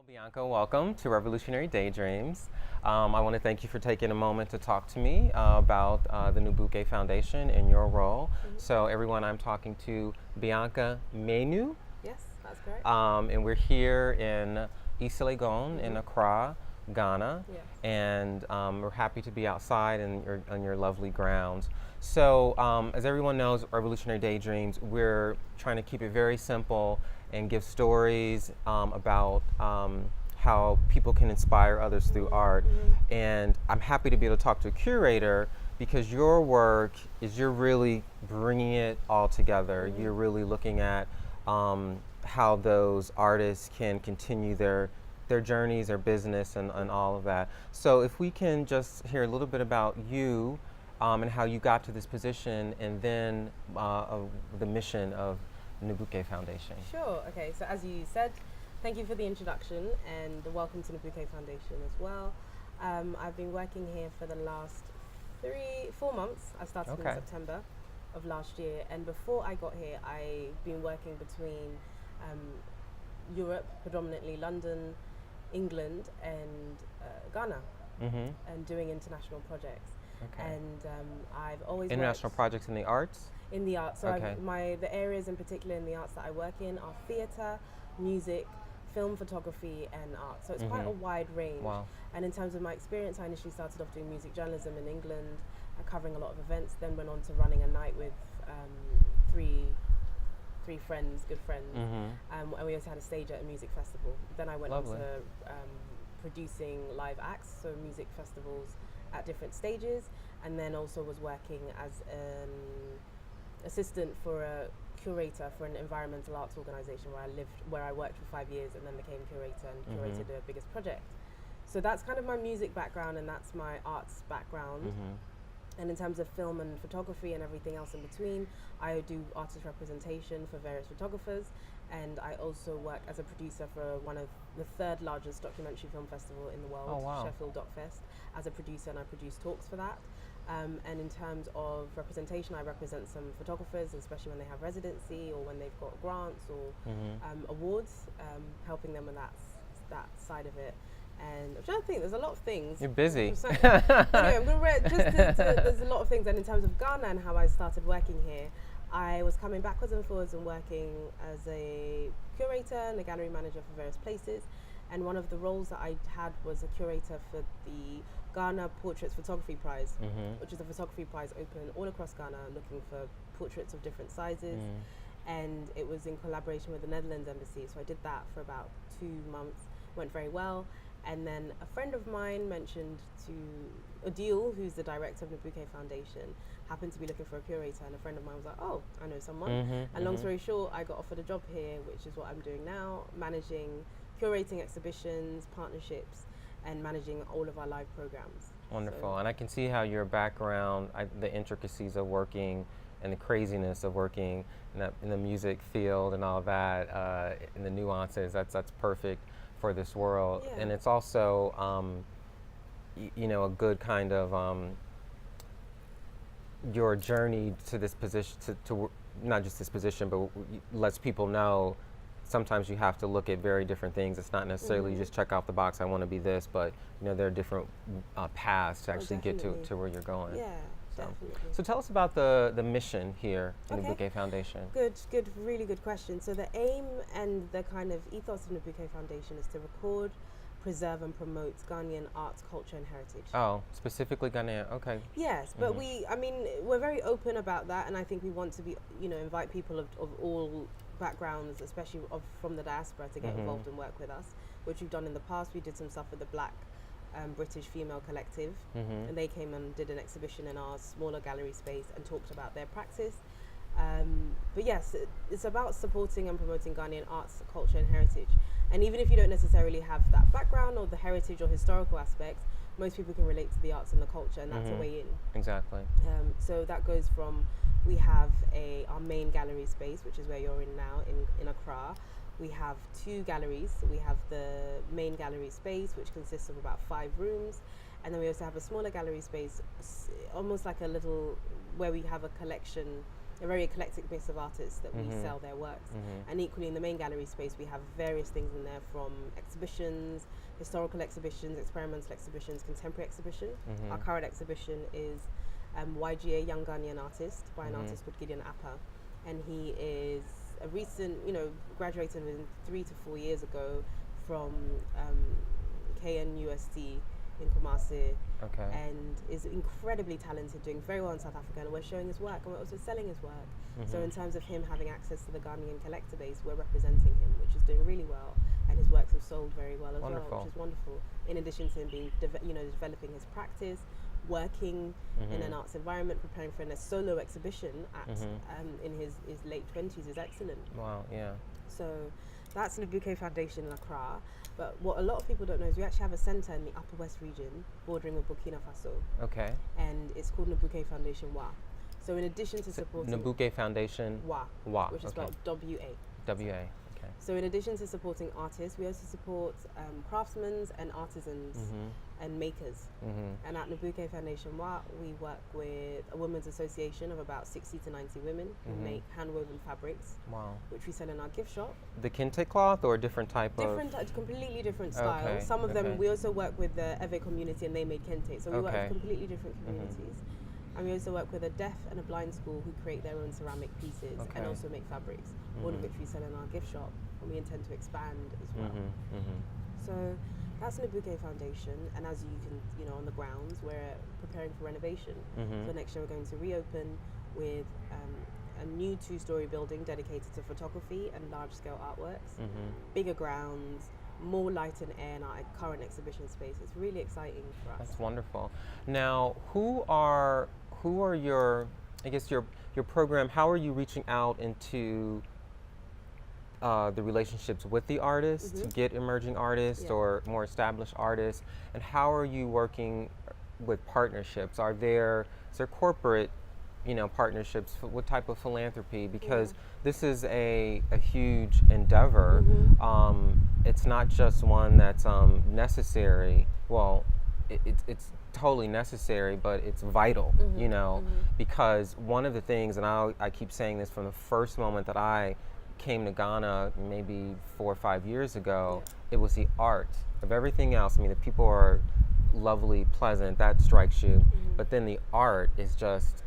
Bianca, welcome to Revolutionary Daydreams. I want to thank you for taking a moment to talk to me about the Nubuke Foundation and your role. So, everyone, I'm talking to Bianca Manu, Yes, that's correct. and we're here in East Legon in Accra, Ghana, Yes. and we're happy to be outside on your lovely grounds. So, as everyone knows, Revolutionary Daydreams, we're trying to keep it very simple and give stories about how people can inspire others through art. And I'm happy to be able to talk to a curator because your work is you're really bringing it all together. You're really looking at how those artists can continue their journeys, their business, and all of that. So if we can just hear a little bit about you and how you got to this position, and then of the mission of Nubuke Foundation. Sure. Okay. So as you said, thank you for the introduction and the welcome to the Bouquet Foundation as well. I've been working here for the last 4 months. I started in September of last year, and before I got here, I've been working between Europe, predominantly London, England, and Ghana, and doing international projects. Okay. And I've always International worked projects in the arts? in the arts. So Okay. the areas in particular in the arts that I work in are theatre, music, film photography, and art. So it's quite a wide range. Wow. And in terms of my experience, I initially started off doing music journalism in England, covering a lot of events, then went on to running a night with three friends, good friends, and we also had a stage at a music festival. Then I went on Lovely. to producing live acts, so music festivals at different stages, and then also was working as an assistant for a curator for an environmental arts organisation where I worked for 5 years, and then became curator and curated the biggest project. So that's kind of my music background, and that's my arts background. And in terms of film and photography and everything else in between, I do artist representation for various photographers, and I also work as a producer for one of the third largest documentary film festival in the world, Oh, wow. Sheffield Doc Fest, as a producer, and I produce talks for that. And in terms of representation, I represent some photographers, especially when they have residency or when they've got grants or awards, helping them with that side of it. And I'm trying to think, there's a lot of things. You're busy. Anyway, I'm going to there's a lot of things. And in terms of Ghana and how I started working here, I was coming backwards and forwards and working as a curator and a gallery manager for various places. And one of the roles that I had was a curator for the Ghana Portraits Photography Prize, which is a photography prize open all across Ghana, looking for portraits of different sizes. And it was in collaboration with the Netherlands Embassy. So I did that for about 2 months, went very well. And then a friend of mine mentioned to Odile, who's the director of the Nubuke Foundation, happened to be looking for a curator, and a friend of mine was like, oh, I know someone. And long story short, I got offered a job here, which is what I'm doing now, curating exhibitions, partnerships, and managing all of our live programs. Wonderful. So And I can see how your background, the intricacies of working and the craziness of working in the music field and all of that, and the nuances, that's perfect for this world. Yeah. And it's also, a good kind of your journey to this position, to not just this position, but lets people know sometimes you have to look at very different things. It's not necessarily you just check off the box, I want to be this, but there are different paths to actually get to where you're going. yeah, definitely. So tell us about the mission here in the Okay. Bouquet Foundation. Good, really good question. So the aim and the kind of ethos of the Nubuke Foundation is to record, preserve, and promote Ghanaian arts, culture, and heritage. Oh, specifically Ghanaian. Okay. Yes, but we're very open about that, and I think we want to be, invite people of all backgrounds, especially from the diaspora, to get involved and work with us, which we've done in the past. We did some stuff with the Black British Female Collective, and they came and did an exhibition in our smaller gallery space and talked about their practice. But yes, it's about supporting and promoting Ghanaian arts, culture, and heritage. And even if you don't necessarily have that background or the heritage or historical aspect, most people can relate to the arts and the culture, and that's a way in. Exactly. So that goes from, we have our main gallery space, which is where you're in now, in Accra. We have 2 galleries. So we have the main gallery space, which consists of about 5 rooms, and then we also have a smaller gallery space, almost like a little, where we have a collection a very eclectic mix of artists that we sell their works. And equally in the main gallery space, we have various things in there, from exhibitions, historical exhibitions, experimental exhibitions, contemporary exhibition. Our current exhibition is YGA, Young Ghanaian Artist, by an artist called Gideon Appa. And he is a recent, graduated within 3 to 4 years ago from KNUST in Kumasi, and is incredibly talented, doing very well in South Africa, and we're showing his work and we're also selling his work. So in terms of him having access to the Ghanaian collector base, we're representing him, which is doing really well, and his works have sold very well as well, which is wonderful. In addition to him being developing his practice, working in an arts environment, preparing for a solo exhibition at in his late 20s is excellent. Wow, yeah. So that's Nubuke Foundation in Accra. But what a lot of people don't know is we actually have a centre in the Upper West region bordering with Burkina Faso. Okay. And it's called Nubuke Foundation WA. So in addition to supporting Nubuke Foundation WA, which is spelled W-A. W-A. Okay. So in addition to supporting artists, we also support craftsmen and artisans and makers. And at Nubuke Foundation WA, we work with a women's association of about 60 to 90 women who make hand-woven fabrics, which we sell in our gift shop. The kente cloth or a different type of? Completely different styles. Some of them, we also work with the Ewe community and they made kente. So we work with completely different communities. And we also work with a deaf and a blind school who create their own ceramic pieces and also make fabrics, all of which we sell in our gift shop, and we intend to expand as well. So that's Nubuke Foundation, and as you can, on the grounds, we're preparing for renovation. So next year we're going to reopen with a new 2-story building dedicated to photography and large-scale artworks, bigger grounds, more light and air in our current exhibition space. It's really exciting for us. That's wonderful. Now, who are your, I guess your program, how are you reaching out into the relationships with the artists to get emerging artists or more established artists, and how are you working with partnerships? Is there corporate partnerships? What type of philanthropy? Because this is a huge endeavor. It's not just one that's necessary. Well, it's totally necessary, but it's vital, because one of the things, and I keep saying this from the first moment that I came to Ghana maybe 4 or 5 years ago, it was the art of everything else. I mean, the people are lovely, pleasant, that strikes you, but then the art is just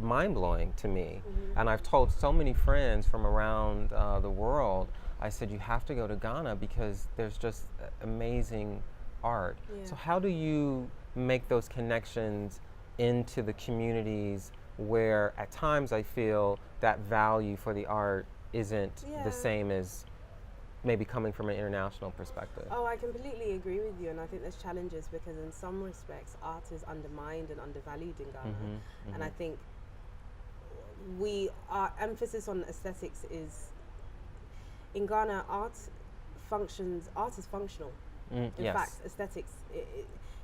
mind-blowing to me. And I've told so many friends from around the world, I said, you have to go to Ghana because there's just amazing art. So how do you make those connections into the communities where at times I feel that value for the art isn't the same as maybe coming from an international perspective? Oh, I completely agree with you, and I think there's challenges because in some respects art is undermined and undervalued in Ghana. And I think our emphasis on aesthetics is, in Ghana, art is functional. In fact, aesthetics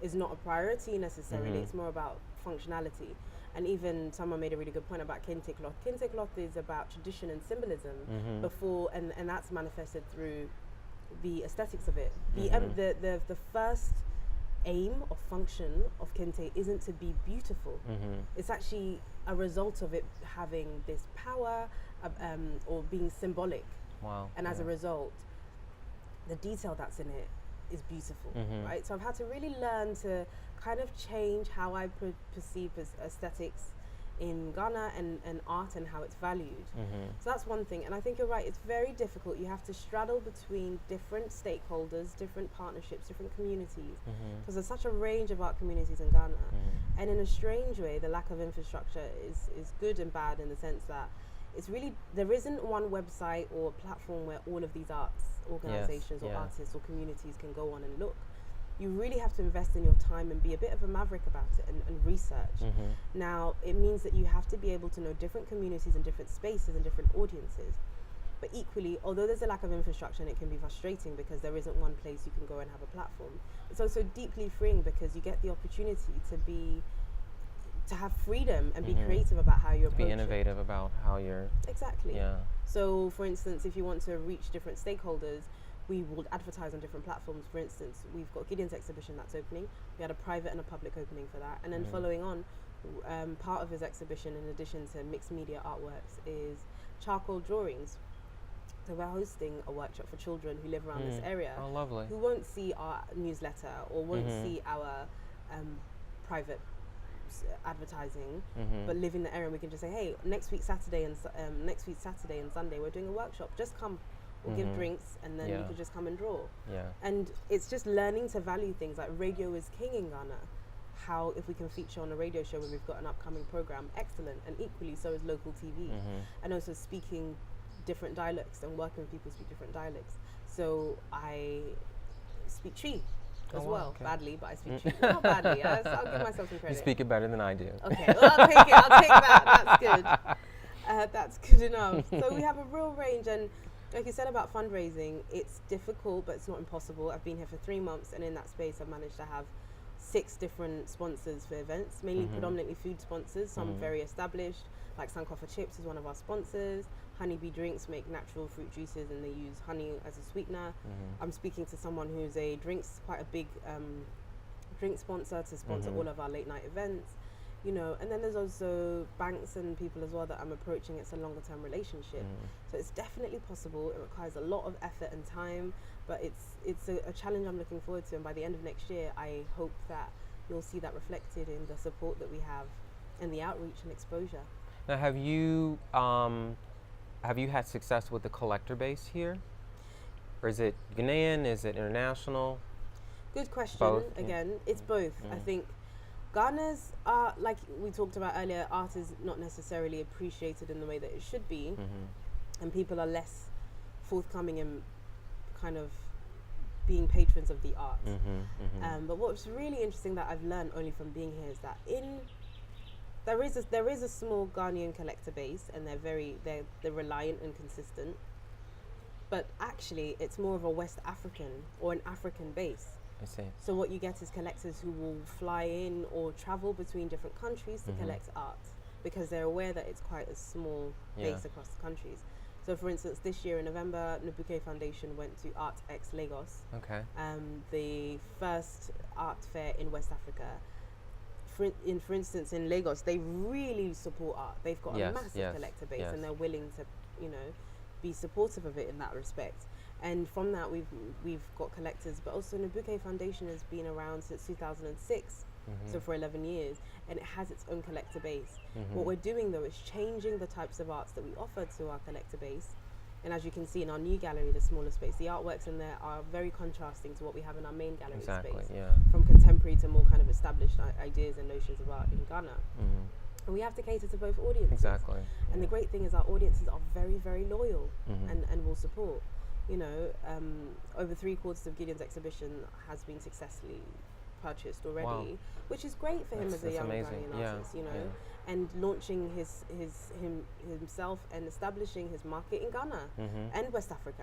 is not a priority necessarily, it's more about functionality. And even someone made a really good point about kente cloth. Kente cloth is about tradition and symbolism before, and that's manifested through the aesthetics of it. The first aim or function of kente isn't to be beautiful. It's actually a result of it having this power or being symbolic. And as a result, the detail that's in it is beautiful, right? So I've had to really learn to kind of change how I perceive as aesthetics in Ghana and art and how it's valued. So that's one thing, and I think you're right, it's very difficult. You have to straddle between different stakeholders, different partnerships, different communities, because there's such a range of art communities in Ghana. And in a strange way, the lack of infrastructure is good and bad in the sense that it's really, there isn't one website or platform where all of these arts organizations or artists or communities can go on and look. You really have to invest in your time and be a bit of a maverick about it and research. Now, it means that you have to be able to know different communities and different spaces and different audiences. But equally, although there's a lack of infrastructure and it can be frustrating because there isn't one place you can go and have a platform, it's also deeply freeing because you get the opportunity to have freedom and be creative about how you're be innovative about how you're So for instance, if you want to reach different stakeholders, we will advertise on different platforms. For instance, we've got Gideon's exhibition that's opening. We had a private and a public opening for that, and then following on, Part of his exhibition, in addition to mixed media artworks, is charcoal drawings. So we're hosting a workshop for children who live around this area, Oh, lovely. who won't see our newsletter or won't see our private advertising, but live in the area. And we can just say, hey, next week Saturday and Sunday we're doing a workshop. Just come. We'll give drinks, and then you can just come and draw. Yeah. And it's just learning to value things like radio is king in Ghana. How if we can feature on a radio show when we've got an upcoming program, excellent. And equally so is local TV, and also speaking different dialects and working with people who speak different dialects. So I speak Tree as well, badly, but I speak Tree. Not badly, I'll give myself some credit. You speak it better than I do. Okay, well, I'll take it. I'll take that. That's good. That's good enough. So we have a real range, and like you said about fundraising, it's difficult, but it's not impossible. I've been here for 3 months, and in that space, I've managed to have 6 different sponsors for events, mainly predominantly food sponsors, some very established, like Sankofa Chips is one of our sponsors. Honeybee Drinks make natural fruit juices, and they use honey as a sweetener. I'm speaking to someone who's quite a big drink sponsor to sponsor all of our late night events. You know, and then there's also banks and people as well that I'm approaching. It's a longer term relationship, so it's definitely possible. It requires a lot of effort and time, but it's a challenge I'm looking forward to. And by the end of next year, I hope that you'll see that reflected in the support that we have and the outreach and exposure. Now, have you had success with the collector base here, or is it Ghanaian? Is it international? Good question. Both? Again, it's both. I think Ghana's art, like we talked about earlier, art is not necessarily appreciated in the way that it should be, and people are less forthcoming in kind of being patrons of the art. But what's really interesting that I've learned only from being here is that there is a small Ghanaian collector base, and they're reliant and consistent. But actually, it's more of a West African or an African base. I see. So what you get is collectors who will fly in or travel between different countries to collect art, because they're aware that it's quite a small base across the countries. So for instance, this year in November, Nubuke Foundation went to Art X Lagos, the first art fair in West Africa. For instance, in Lagos, they really support art. They've got a massive collector base, and they're willing to, be supportive of it in that respect. And from that, we've got collectors, but also Nubuke Foundation has been around since 2006, so for 11 years, and it has its own collector base. What we're doing though is changing the types of arts that we offer to our collector base. And as you can see in our new gallery, the smaller space, the artworks in there are very contrasting to what we have in our main gallery space. From contemporary to more kind of established ideas and notions of art in Ghana. And we have to cater to both audiences. And the great thing is our audiences are very, very loyal and will support. Over 3/4 of Gideon's exhibition has been successfully purchased already, which is great for him as a young Ghanaian artist, and launching himself and establishing his market in Ghana and West Africa.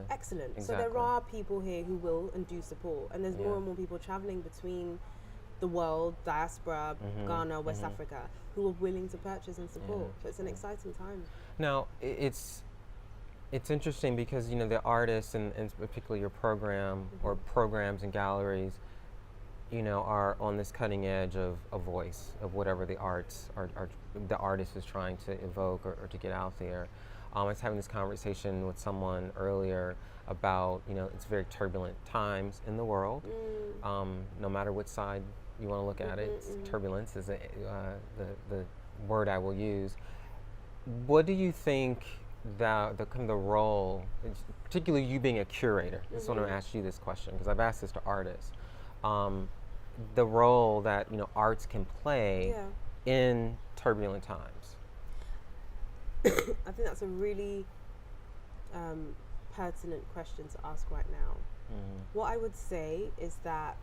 Excellent. So there are people here who will and do support, and there's more and more people traveling between the world, diaspora, Ghana, West Africa, who are willing to purchase and support. So it's an exciting time. Now, it's interesting because, the artists and particularly your program or programs and galleries, are on this cutting edge of a voice of whatever the arts are the artist is trying to evoke or to get out there. I was having this conversation with someone earlier about, it's very turbulent times in the world. No matter which side you want to look at it, turbulence is the word I will use. What do you think that the role, particularly you being a curator, I just want to ask you this question because I've asked this to artists, the role that arts can play in turbulent times? I think that's a really pertinent question to ask right now. What I would say is that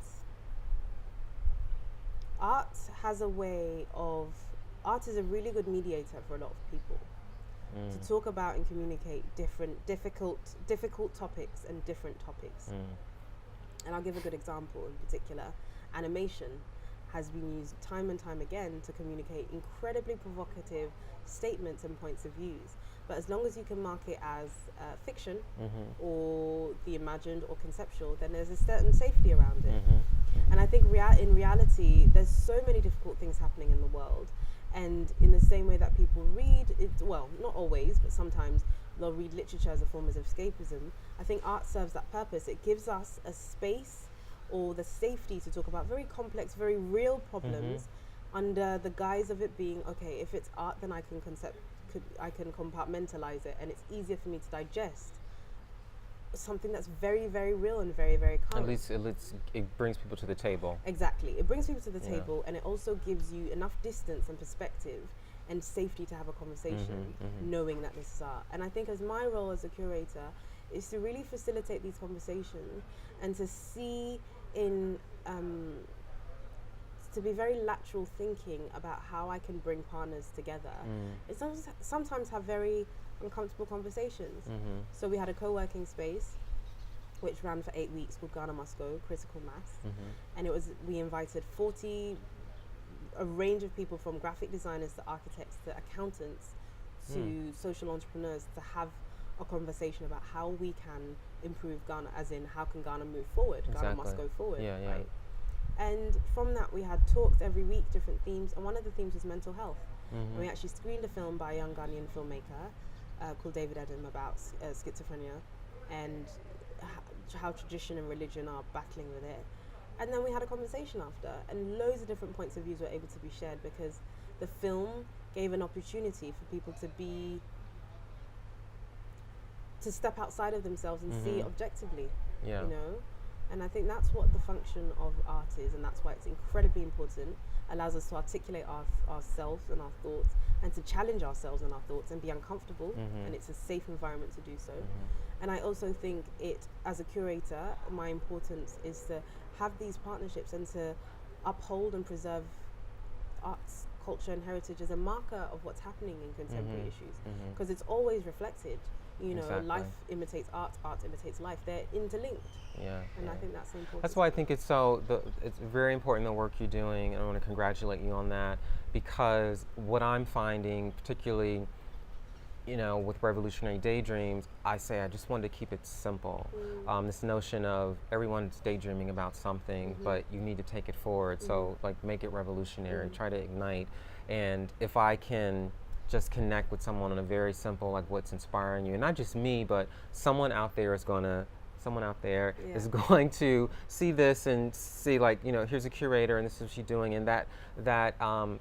art is a really good mediator for a lot of people. To talk about and communicate difficult topics and different topics. And I'll give a good example in particular. Animation has been used time and time again to communicate incredibly provocative statements and points of views. But as long as you can mark it as fiction or the imagined or conceptual, then there's a certain safety around it. And I think in reality, there's so many difficult things happening in the world. And in the same way that people read, well, not always, but sometimes they'll read literature as a form of escapism. I think art serves that purpose. It gives us a space or the safety to talk about very complex, very real problems under the guise of it being, okay, if it's art, then I can compartmentalize it, and it's easier for me to digest something that's very, very real and very, very current. At least it brings people to the table. Exactly. It brings people to the table, and it also gives you enough distance and perspective and safety to have a conversation, knowing that this is art. And I think as my role as a curator is to really facilitate these conversations and to see to be very lateral thinking about how I can bring partners together. It's sometimes have very uncomfortable conversations. So we had a co-working space which ran for 8 weeks called Ghana Must Go, Critical Mass. And we invited a range of people, from graphic designers to architects to accountants to social entrepreneurs, to have a conversation about how we can improve Ghana, as in how can Ghana move forward. Ghana must go forward, right? And from that we had talks every week, different themes, and one of the themes was mental health. And we actually screened a film by a young Ghanaian filmmaker called David Edom about schizophrenia and how tradition and religion are battling with it. And then we had a conversation after, and loads of different points of views were able to be shared, because the film gave an opportunity for people to step outside of themselves and see objectively, you know. And I think that's what the function of art is, and that's why it's incredibly important. Allows us to articulate ourselves and our thoughts, and to challenge ourselves and our thoughts, and be uncomfortable, and it's a safe environment to do so. And I also think as a curator, my importance is to have these partnerships and to uphold and preserve arts, culture and heritage as a marker of what's happening in contemporary issues, because it's always reflected. You know, life imitates art, art imitates life. They're interlinked. And I think that's important. That's why I think it's very important, the work you're doing, and I want to congratulate you on that, because what I'm finding, particularly, you know, with Revolutionary Daydreams, I just wanted to keep it simple. This notion of everyone's daydreaming about something, but you need to take it forward. So like, make it revolutionary, try to ignite. And if I can just connect with someone on a very simple, like, what's inspiring you, and not just me, but someone out there is going to see this and see, like, you know, here's a curator and this is what she's doing, and that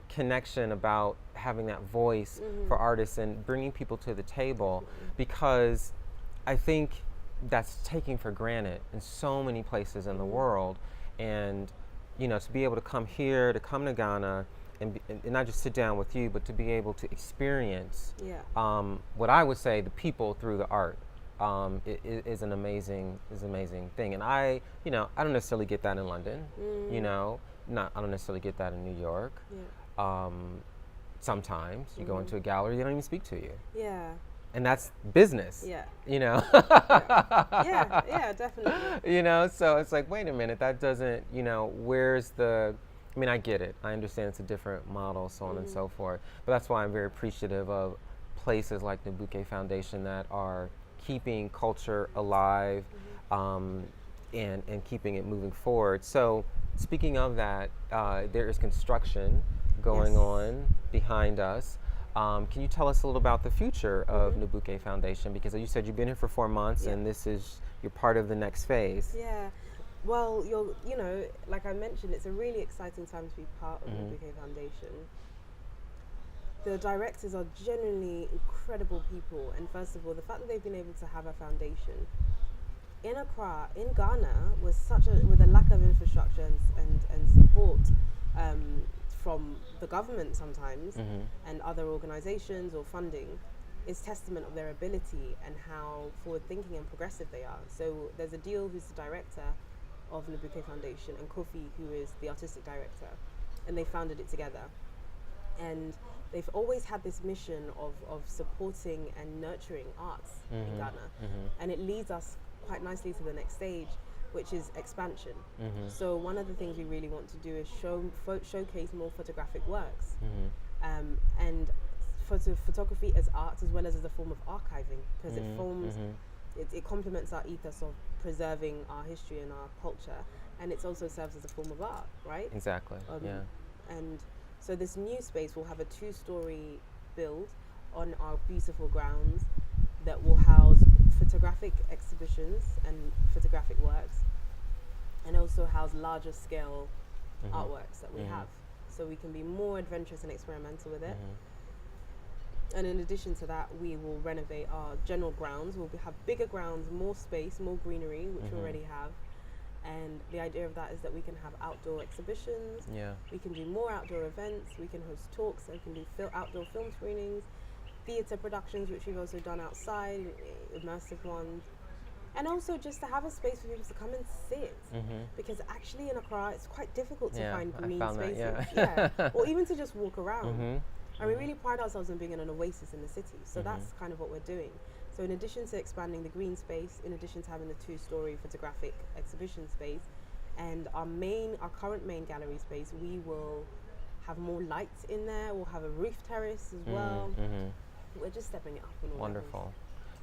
connection about having that voice for artists and bringing people to the table, because I think that's taken for granted in so many places in the world. And, you know, to be able to come here, to come to Ghana, and not just sit down with you, but to be able to experience what I would say the people through the art is an amazing thing. And I don't necessarily get that in London. You know, I don't necessarily get that in New York. Sometimes you go into a gallery, they don't even speak to you. And that's business. You know. Yeah, definitely. You know, so it's like, wait a minute, that doesn't, you know, where's the, I mean, I get it. I understand it's a different model, so on and so forth. But that's why I'm very appreciative of places like the Nubuke Foundation that are keeping culture alive and keeping it moving forward. So speaking of that, there is construction going on behind us. Can you tell us a little about the future of Nubuke Foundation? Because you said you've been here for 4 months, and you're part of the next phase. Well, you know, like I mentioned, it's a really exciting time to be part of the Nubuke Foundation. The directors are genuinely incredible people, and first of all, the fact that they've been able to have a foundation in Accra, in Ghana, with a lack of infrastructure and support from the government sometimes and other organizations or funding, is testament of their ability and how forward-thinking and progressive they are. So there's Adil, who's the director of Nubuke Foundation, and Kofi, who is the artistic director, and they founded it together. And they've always had this mission of supporting and nurturing arts in Ghana, and it leads us quite nicely to the next stage, which is expansion. So one of the things we really want to do is showcase more photographic works, and photography as art, as well as a form of archiving, because it forms it complements our ethos of preserving our history and our culture, and it also serves as a form of art, right? Exactly. Yeah. And so this new space will have a 2-story build on our beautiful grounds that will house photographic exhibitions and photographic works, and also house larger scale artworks that we have, so we can be more adventurous and experimental with it. And in addition to that, we will renovate our general grounds. We'll have bigger grounds, more space, more greenery, which we already have. And the idea of that is that we can have outdoor exhibitions. Yeah. We can do more outdoor events. We can host talks. We can do outdoor film screenings, theatre productions, which we've also done outside, immersive ones. And also just to have a space for people to come and sit. Because actually in Accra, it's quite difficult to find green spaces. Yeah. Or even to just walk around. And we really pride ourselves on being an oasis in the city. So that's kind of what we're doing. So in addition to expanding the green space, in addition to having the 2-story photographic exhibition space, and our current main gallery space, we will have more lights in there. We'll have a roof terrace as well. We're just stepping it up. Wonderful.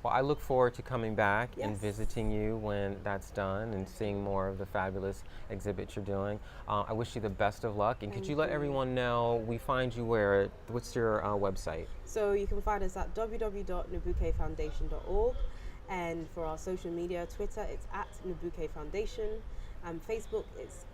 Well, I look forward to coming back and visiting you when that's done and seeing more of the fabulous exhibits you're doing. I wish you the best of luck. And could you let everyone know we find you where? What's your website? So you can find us at www.nubukefoundation.org. And for our social media, Twitter, it's at Nubuke Foundation. Facebook, it's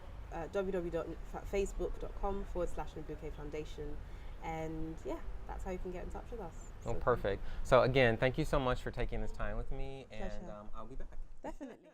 www.facebook.com/Nubuke Foundation. And yeah, that's how you can get in touch with us. Oh, perfect. So again, thank you so much for taking this time with me, and Pleasure. I'll be back. Definitely.